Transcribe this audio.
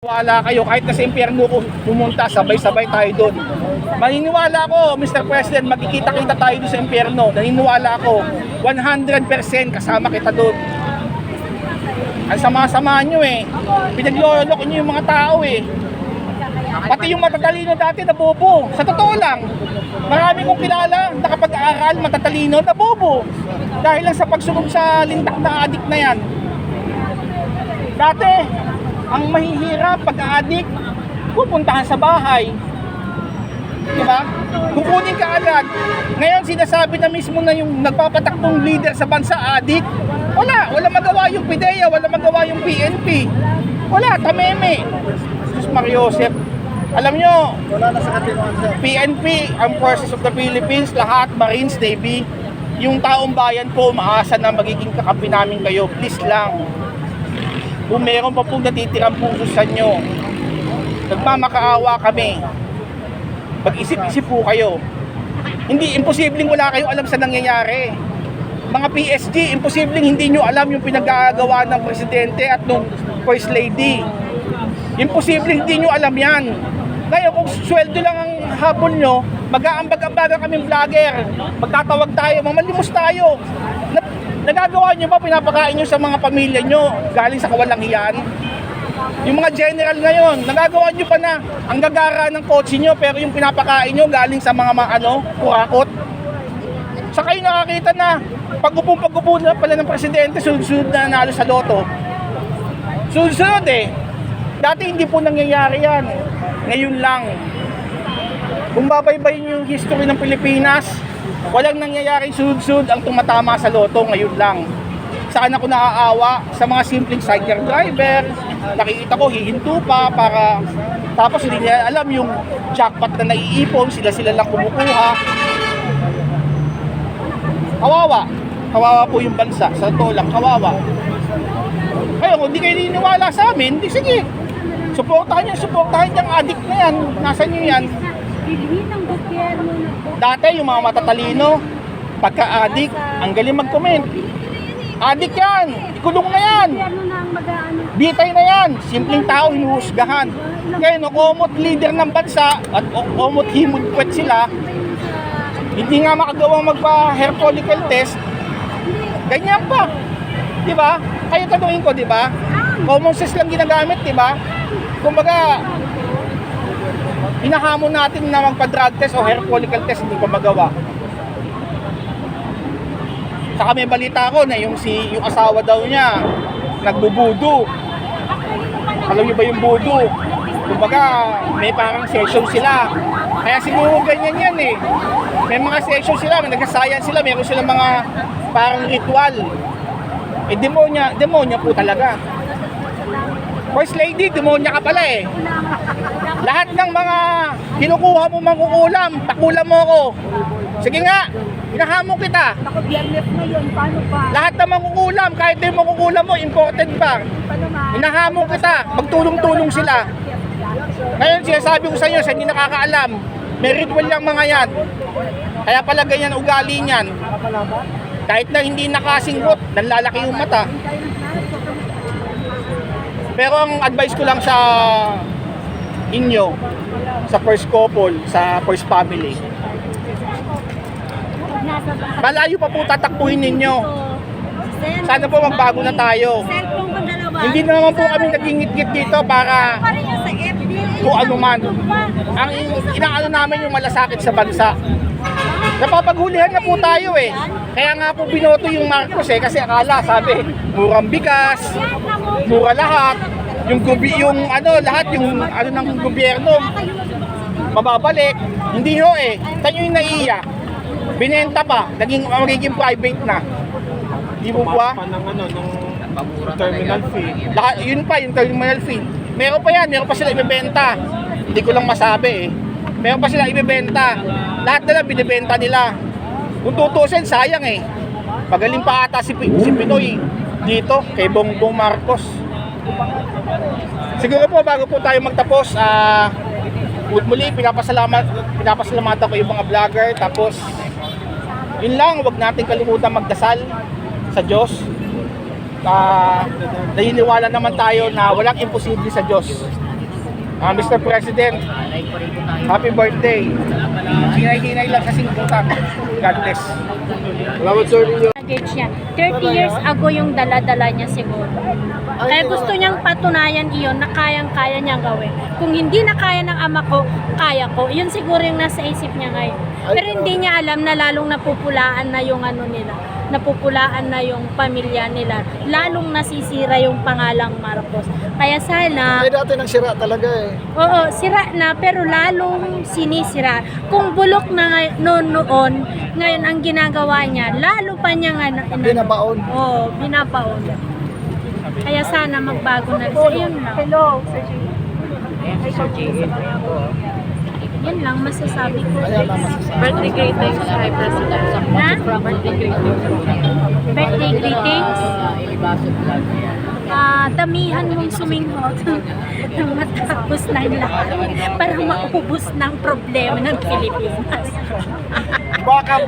Wala kayo, kahit na sa impyerno ko pumunta, sabay-sabay tayo doon. Maniniwala ako, Mr. President, magkikita-kita tayo doon sa impyerno. Naniniwala ako, 100% kasama kita doon. Ang sama-sama nyo eh. Pinaglolok nyo yung mga tao eh. Pati yung matatalino dati na bobo. Sa totoo lang, marami kong kilala nakapag-aaral, matatalino na bobo. Dahil lang sa pagsunod sa lintak na adik na yan. Dati, ang mahihirap pag-aadik, pupuntahan sa bahay. Diba? Kukunin ka agad. Ngayon sinasabi na mismo na yung nagpapatakbong leader sa bansa, adik. Wala magawa yung PIDEA, wala magawa yung PNP. Wala, tameme. Jesus Mariosep. Alam nyo, PNP, ang Forces of the Philippines, lahat, Marines, Navy, yung taong bayan po, umaasa na magiging kakampi namin kayo. Please lang. Kung meron pa pong natitirang puso sa inyo, nagmamakaawa kami. Pag-isip-isip po kayo. Hindi, imposibleng wala kayong alam sa nangyayari. Mga PSG, imposibleng hindi nyo alam yung pinag-aagawa ng presidente at ng first lady. Imposibleng hindi nyo alam yan. Ngayon, kung sweldo lang ang hapon nyo, mag-aambag-ambagan kaming vlogger. Magtatawag tayo, mamalimos tayo. Nagagawa nyo ba, pinapakain nyo sa mga pamilya nyo galing sa kawalangian? Yung mga general ngayon, nagagawa nyo pa na ang gagara ng kotse nyo, pero yung pinapakain nyo galing sa mga kurakot. Sa kayo nakakita na pag-upo na pala ng presidente, sunod-sunod na nanalo sa loto. Sunod-sunod eh. Dati hindi po nangyayari yan. Ngayon lang. Kung babaybayin nyo yung history ng Pilipinas, walang nangyayaring sunod-sunod ang tumatama sa loto, ngayon lang. Saan ako naaawa sa mga simpleng sidecar driver, nakikita ko hihinto pa para tapos hindi nila alam yung jackpot na naiipon, sila lang kumukuha. Kawawa po yung bansa, sa totoo lang, kawawa. Kaya kung di kayo niniwala sa amin, di sige, suportahan yung adik na yan, nasa nyo yan. Dati yung mga matatalino, pagka-adik, ang galing mag-comment. Adik yan, ikulong na yan, bitay na yan, simpleng tao hinuhusgahan. Kaya no, kumot leader ng bansa at kumot himudpwet sila, hindi nga makagawang magpa-hair follicle test, ganyan pa. Diba? Kaya tanungin ko, diba? Common sense lang ginagamit, diba? Kumbaga, hinahamon natin na magpa-drug test o hair follicle test, hindi pa magawa. Saka may balita ko na yung asawa daw niya nagbubudo. Alam niyo ba yung budo? Kumbaga, may parang session sila. Kaya siguro ganyan yan eh. May mga session sila, may nagsasayan sila, meron silang mga parang ritual. Eh demonya po talaga. First lady, demonya ka pala eh. Lahat ng mga kinukuha mo mangkukulam, pakulam mo ako. Sige nga, hinahamon kita. Lahat ng mangkukulam, kahit yung mangkukulam mo, imported pa. Hinahamon kita, magtulong-tulong sila. Ngayon, sinasabi ko sa inyo, sa hindi nakakaalam, may ritual yung mga yan. Kaya pala ganyan ugali niyan. Kahit na hindi nakasinggot, nanlalaki yung mata. Pero ang advice ko lang sa inyo, sa first couple, sa first family, malayo pa po tatakbuhin ninyo. Sana po magbago na tayo. Hindi naman po kami nagingit-git dito para kung ano man. Ang inaano namin yung malasakit sa bansa. Napapaghulihan na po tayo eh. Kaya nga po binoto yung Marcos eh, kasi akala, sabi, murang bigas, mura lahat, lahat yung ng gobyerno mababalik. Hindi ho eh. Tayo yung naiiyak. Binenta pa, magiging private na. Di mo ba? Ng terminal fee. Lahat, yun pa, yung terminal fee. Meron pa sila ibebenta. Hindi ko lang masabi eh. Meron pa sila ibebenta. Lahat na lang binibenta nila. Kung tutusin, sayang eh. Magaling pa ata si Pinoy dito kay Bongbong Marcos. Siguro po bago po tayo magtapos, muli pinapasalamatan ko yung mga vlogger. Tapos yun lang, huwag natin kalimutan magdasal sa Diyos. Naniniwala naman tayo na walang imposible sa Diyos. Mr. President, happy birthday. Hinay-hinay lang kasing utang. God bless. Salamat sir ninyo. Luggage niya. 30 years ago yung dala-dala niya siguro. Kaya gusto niyang patunayan iyon na kayang-kaya niyang gawin. Kung hindi na kaya ng ama ko, kaya ko. Yun siguro yung nasa isip niya ngayon. Pero hindi niya alam na lalong napupulaan na yung ano nila. Napupulaan na yung pamilya nila. Lalong nasisira yung pangalang Marcos. Kaya sana... Ay, dati nang sira talaga eh. Oo, sira na pero lalong sinisira. Kung bulok na noon, ngayon ang ginagawa niya, lalo pa niyang Binabaon. Oo, binabaon. Kaya sana magbago na rin. So, yun lang. Hello, Sir Yun lang masasabi ko. Ayan lang masasabi. Birthday greetings kay President. Ha? Birthday greetings. Birthday greetings. Damihan mong suminghot nang matapos na yung lahat para maubos ng problema ng Pilipinas. Baka